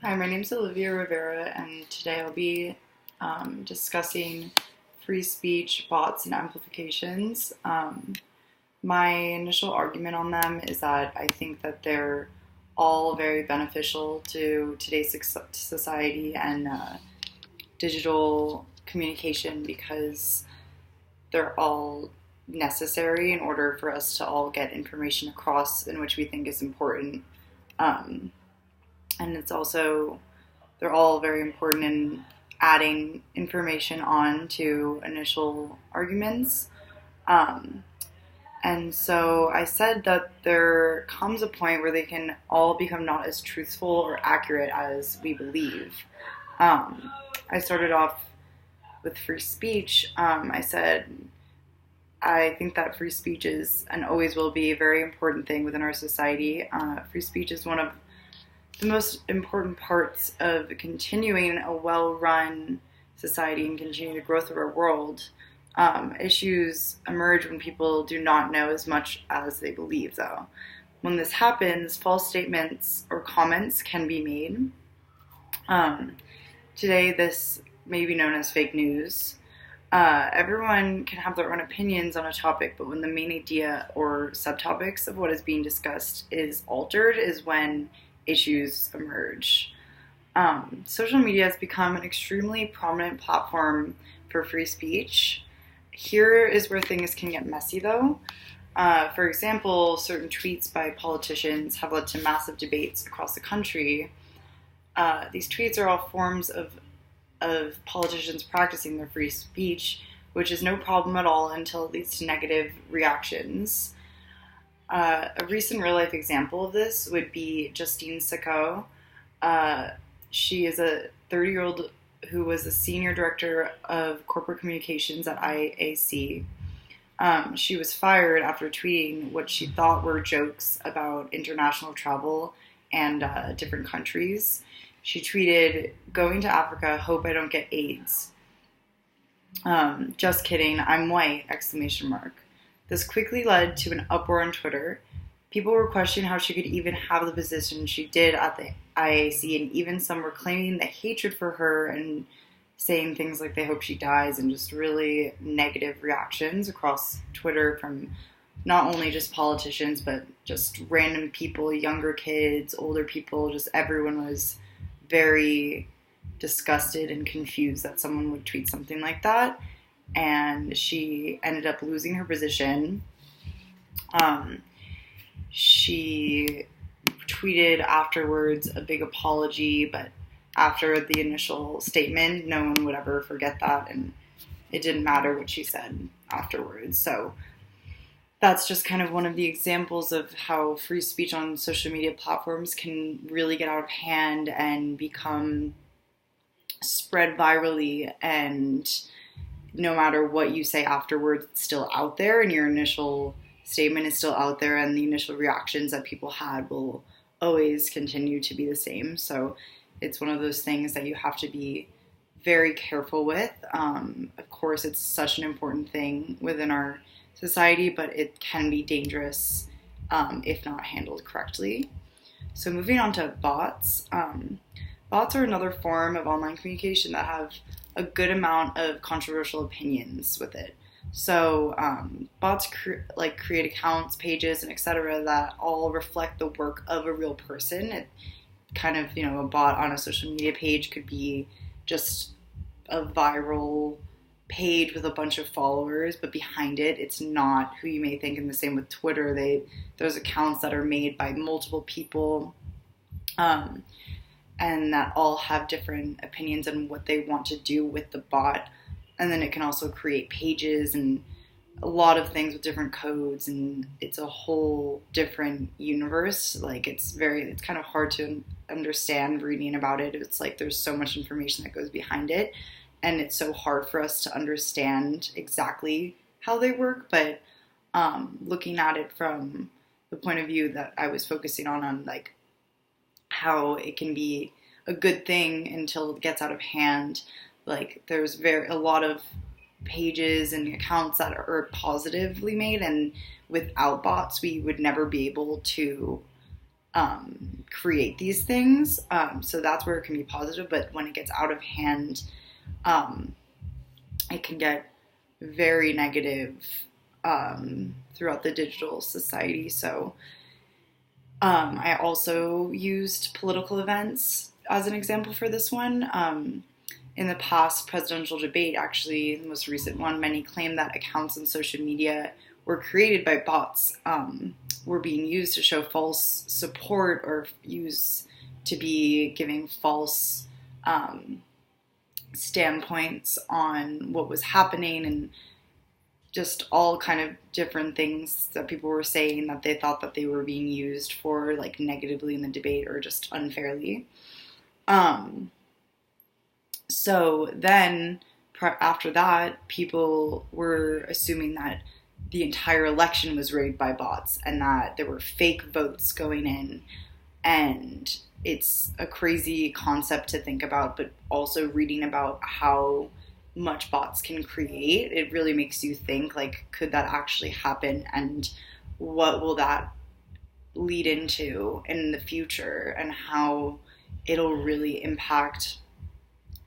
Hi, my name is Olivia Rivera, and today I'll be discussing free speech, bots, and amplifications. My initial argument on them is that I think that they're all very beneficial to today's society and digital communication because they're all necessary in order for us to all get information across in which we think is important. Um, and it's also they're all very important in adding information on to initial arguments. Um, and so I said that there comes a point where they can all become not as truthful or accurate as we believe. I started off with free speech. I said, I think that free speech is and always will be a very important thing within our society. Free speech is one of the most important parts of continuing a well-run society and continuing the growth of our world. Issues emerge when people do not know as much as they believe, though. When this happens, false statements or comments can be made. Today, this may be known as fake news. Everyone can have their own opinions on a topic, but when the main idea or subtopics of what is being discussed is altered, is when issues emerge. Social media has become an extremely prominent platform for free speech. Here is where things can get messy, though. For example, certain tweets by politicians have led to massive debates across the country. These tweets are all forms of politicians practicing their free speech, which is no problem at all until it leads to negative reactions. A recent real-life example of this would be Justine Sacco. She is a 30-year-old who was the senior director of corporate communications at IAC. She was fired after tweeting what she thought were jokes about international travel and different countries. She tweeted, "Going to Africa, hope I don't get AIDS. Just kidding, I'm white, exclamation mark." This quickly led to an uproar on Twitter. People were questioning how she could even have the position she did at the IAC, and even some were claiming the hatred for her and saying things like they hope she dies, and just really negative reactions across Twitter from not only just politicians, but just random people, younger kids, older people, just everyone was very disgusted and confused that someone would tweet something like that. And she ended up losing her position. She tweeted afterwards a big apology, but after the initial statement, no one would ever forget that, and it didn't matter what she said afterwards. So that's just kind of one of the examples of how free speech on social media platforms can really get out of hand and become spread virally, and no matter what you say afterwards, it's still out there, and your initial statement is still out there, and the initial reactions that people had will always continue to be the same. So it's one of those things that you have to be very careful with. Of course, it's such an important thing within our society, but it can be dangerous if not handled correctly. So moving on to bots. Bots are another form of online communication that have a good amount of controversial opinions with it. So bots create accounts, pages, and etc. that all reflect the work of a real person. It kind of, a bot on a social media page could be just a viral page with a bunch of followers, but behind it, it's not who you may think. And the same with Twitter. There's accounts that are made by multiple people, and that all have different opinions on what they want to do with the bot. And then it can also create pages and a lot of things with different codes, and it's a whole different universe. Like it's kind of hard to understand reading about it. It's like there's so much information that goes behind it, and it's so hard for us to understand exactly how they work. But looking at it from the point of view that I was focusing on like how it can be a good thing until it gets out of hand. Like there's a lot of pages and accounts that are positively made, and without bots we would never be able to create these things. So that's where it can be positive, but when it gets out of hand, it can get very negative throughout the digital society. So I also used political events as an example for this one. In the past presidential debate, actually, the most recent one, many claim that accounts on social media were created by bots, were being used to show false support or used to be giving false standpoints on what was happening, and just all kind of different things that people were saying that they thought that they were being used for, like, negatively in the debate or just unfairly. So then after that, people were assuming that the entire election was rigged by bots and that there were fake votes going in. And it's a crazy concept to think about, but also reading about how much bots can create, it really makes you think, like, could that actually happen, and what will that lead into in the future, and how it'll really impact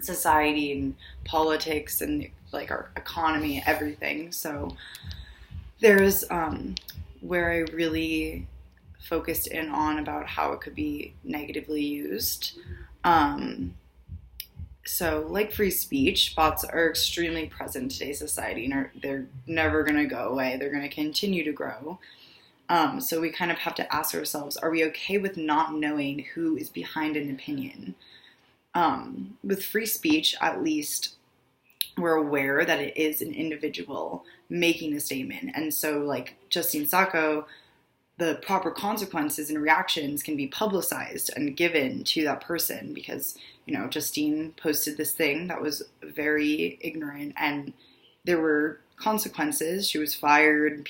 society and politics and, like, our economy, everything. So there's where I really focused in on about how it could be negatively used. So, like free speech, bots are extremely present in today's society, and they're never going to go away. They're going to continue to grow. So we kind of have to ask ourselves, are we okay with not knowing who is behind an opinion? With free speech, at least, we're aware that it is an individual making a statement. And so, like Justine Sacco, the proper consequences and reactions can be publicized and given to that person because, you know, Justine posted this thing that was very ignorant and there were consequences. She was fired.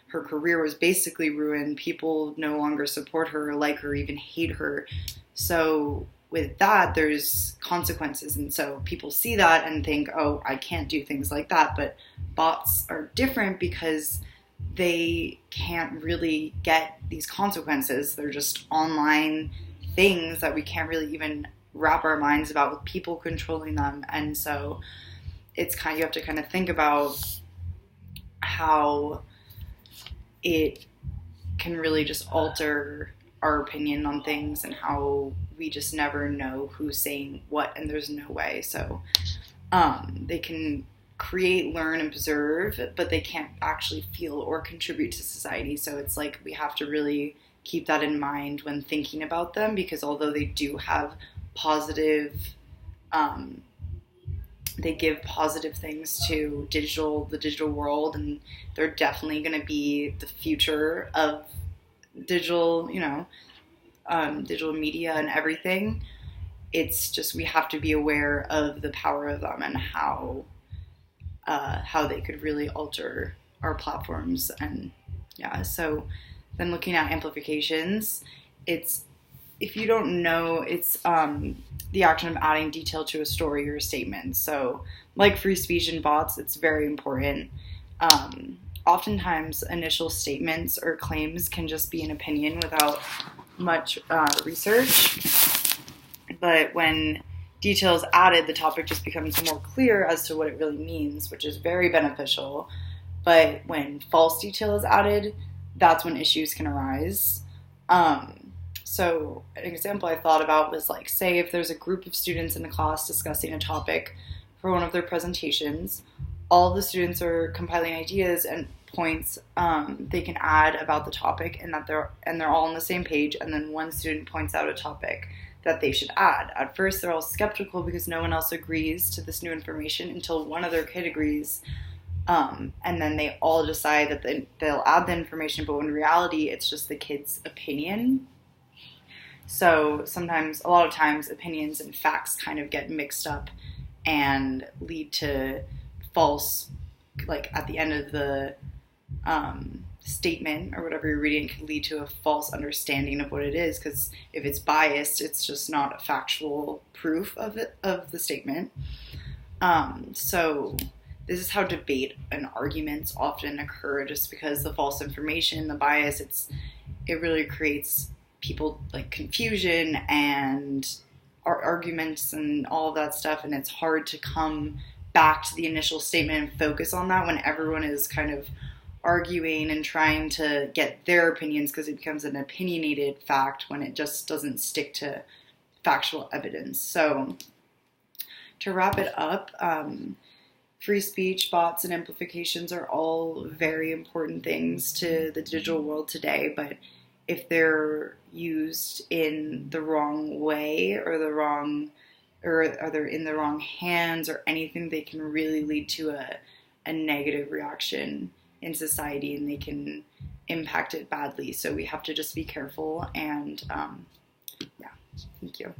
Her career was basically ruined. People no longer support her, like her, even hate her. So with that, there's consequences. And so people see that and think, oh, I can't do things like that. But bots are different because they can't really get these consequences. They're just online things that we can't really even wrap our minds about with people controlling them. And so it's you have to kind of think about how it can really just alter our opinion on things and how we just never know who's saying what, and there's no way. So they can create, learn, and preserve, but they can't actually feel or contribute to society. So it's like we have to really keep that in mind when thinking about them, because although they do have positive, they give positive things to the digital world, and they're definitely going to be the future of digital, digital media and everything. It's just we have to be aware of the power of them and how they could really alter our platforms. And so then looking at amplifications, it's, if you don't know, it's the action of adding detail to a story or a statement. So like free speech and bots, it's very important. Oftentimes initial statements or claims can just be an opinion without much research, but when detail is added, the topic just becomes more clear as to what it really means, which is very beneficial. But when false detail is added, that's when issues can arise. So an example I thought about was, like, say if there's a group of students in the class discussing a topic for one of their presentations, all the students are compiling ideas and points they can add about the topic, and they're all on the same page, and then one student points out a topic that they should add. At first, they're all skeptical because no one else agrees to this new information until one other kid agrees. And then they all decide that they'll add the information, but in reality, it's just the kid's opinion. So a lot of times, opinions and facts kind of get mixed up and lead to false, like at the end of the statement or whatever you're reading, can lead to a false understanding of what it is, because if it's biased, it's just not a factual proof of the statement. So this is how debate and arguments often occur, just because the false information, the bias, it really creates people like confusion and arguments and all of that stuff, and it's hard to come back to the initial statement and focus on that when everyone is kind of arguing and trying to get their opinions, because it becomes an opinionated fact when it just doesn't stick to factual evidence. So to wrap it up, free speech, bots, and amplifications are all very important things to the digital world today, but if they're used in the wrong way or they're in the wrong hands or anything, they can really lead to a negative reaction in society, and they can impact it badly. So we have to just be careful, and yeah, thank you.